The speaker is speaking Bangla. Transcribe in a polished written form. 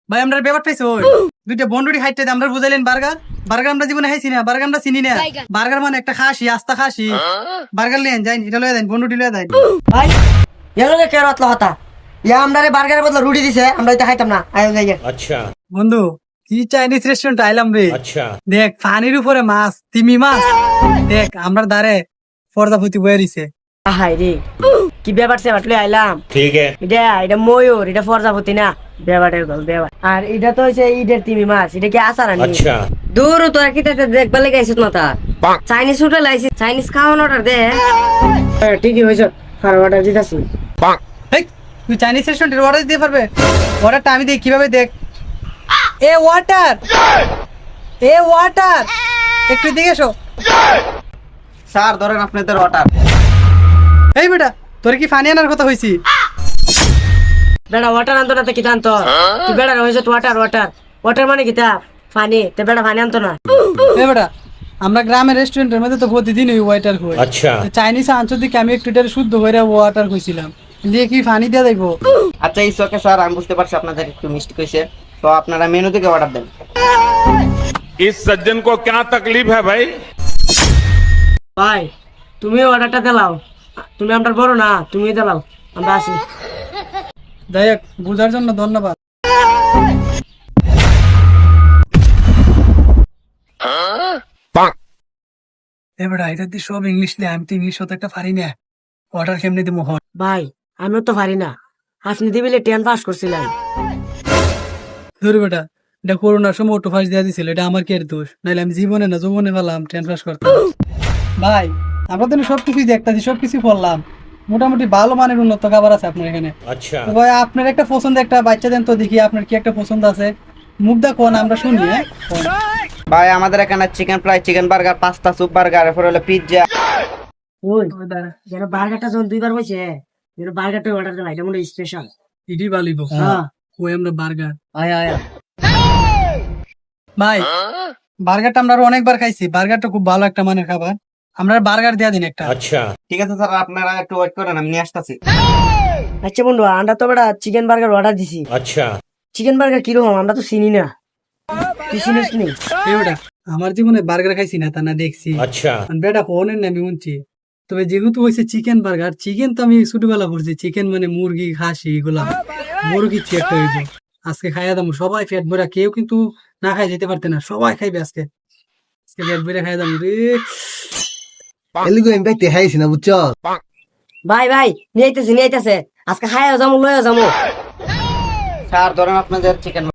ভাই আমরা ব্যাপার পাইছো দুইটা বন্ডুরি খাইতে আমরা বুঝাইলেন বার্গার বার্গার আমরা জীবনে খাইছি না বার্গার আমরা চিনি না বার্গার মানে একটা খাসি আস্তা খাসি বার্গার লিয়েন যাই এটা লয়ে দেন বন্ডুটি লয়ে দেন ভাই এগুলো কে রাতলা কথা ইয়া আমরা বার্গারের বদলে রুটি দিছে আমরা এটা খাইতাম না আয় যাই अच्छा বন্ধু কি চাইনিজ রেস্টুরেন্ট আইলাম রে अच्छा দেখ পানির উপরে মাছ তিমি মাছ দেখ আমরা দাঁড়ে পর্দাপতি বয়ে দিছে হাই রে কি ব্যাপার সে বাটলে আইলাম ठीक है এটা ময়ূর এটা ফরজাপতি না ব্যাপারের গল ব্যাপার আর এটা তো হইছে ঈদের তিমি মাছ এটা কি আসার আনি अच्छा দূর তো কিটাতে দেখবা লেগে আইছিস মাথা চাইনিজ হোটেল আইছিস চাইনিজ খাওয়ান অর্ডার দে ঠিকই হইছে আর অর্ডার দিতাছি হেই, তুই চাইনিজ রেস্টুরেন্টের অর্ডার দিতে পারবে অর্ডারটা আমি দেখ কিভাবে দেখ এ ওয়াটার একটু দিকে এসো স্যার ধরেন আপনাদের অর্ডার। এই বেটা তোর কি ফানি আনার কথা হইছি বেড়া ওয়াটার আনতো না তো কি আনতো তুই বেড়া হইছে ওয়াটার ওয়াটার ওয়াটার মানে কি তা পানি তে বেড়া পানি আনতো না এই বেটা আমরা গ্রামের রেস্টুরেন্টের মধ্যে তো প্রতিদিন ওই ওয়াটার খাই अच्छा চাইনিজ আনছো দিকে আমি একটু এটা শুদ্ধ করে ওয়াটার কইছিলাম দিয়ে কি ফানি দিয়ে যাইবো আচ্ছা ইস ওকে স্যার, আমি বুঝতে পারছি আপনাদের একটু মিস্টেক হয়েছে, তো আপনারা মেনু থেকে অর্ডার দেন। इस सज्जन को क्या तकलीफ है भाई? ভাই তুমি অর্ডারটা দিলাও তুমি আমরা বড় না তুমি দিলাও আমরা আসি যাই হোক বুঝার জন্য ধন্যবাদ এবার এটা দিয়ে সব ইংলিশ দিয়ে আমি তো ইংলিশ হতে একটা পারি না অর্ডার কেমনি দিব হন ভাই আমিও তো পারি না আপনি দিবিলে 10 পাস করছিলেন ধরে বেটা এটা করোনার সময় অটো ফাঁস দিয়ে দিছিল এটা আমার কি এর দোষ নাহলে আমি জীবনে না যৌবনে পেলাম টেন পাস করতাম ভাই আমরা তো সবকিছুই দেখতেছি সবকিছু পড়লাম মোটামুটি ভালো মানের উন্নত খাবার আছে আপনার এখানে अच्छा তো ভাই আপনার একটা পছন্দ একটা বাচ্চা দেন তো দেখি আপনার কি একটা পছন্দ আছে মুখ দা কোন আমরা শুনি হ্যাঁ কোন? ভাই আমাদের এখানে chicken fry, chicken burger, pasta, soup burger, এরপর হলো পিৎজা। ওই যেন বার্গারটা যখন দুইবার হয়েছে যেন বার্গারটা অর্ডার দেওয়া এটা মনে স্পেশাল ইডি বালিব হ্যাঁ ওই আমরা বার্গার আয় আয় ভাই বার্গারটা আমরা আরো অনেকবার খাইছি বার্গারটা খুব ভালো একটা মানের খাবার আমরা বার্গার দেয়া দিন একটা अच्छा ঠিক আছে স্যার, আপনারা একটু ওয়েট করেন, আমি নিয়ে আসতেছি। আচ্ছা বন্ধু আমরা তো বেটা চিকেন বার্গার অর্ডার দিছি अच्छा চিকেন বার্গার কিরকম আমরা তো চিনি না তুই চিনিস নি এই বেটা আমার জীবনে বার্গার খাইছি না তা না দেখছি अच्छा আর বেটা ফোনের নামে শুনছি তবে যেহেতু হয়েছে চিকেন বার্গার চিকেন তো আমি ছোটবেলা পড়ছি চিকেন মানে মুরগি খাসি এগুলা বড় কিছু একটা হইব আজকে খাইয়া দাম সবাই পেট ভরা কেউ কিন্তু না খাই যেতে পারতে না সবাই খাইবে আজকে আজকে পেট ভরে খাইয়া দাম রে এলিগো আমি বাইতে খাইছি না বুঝছো ভাই ভাই নিয়ে আইতেছে আজকে খাইয়া যাবো লইয়া যাবো স্যার ধরেন আপনাদের চিকেন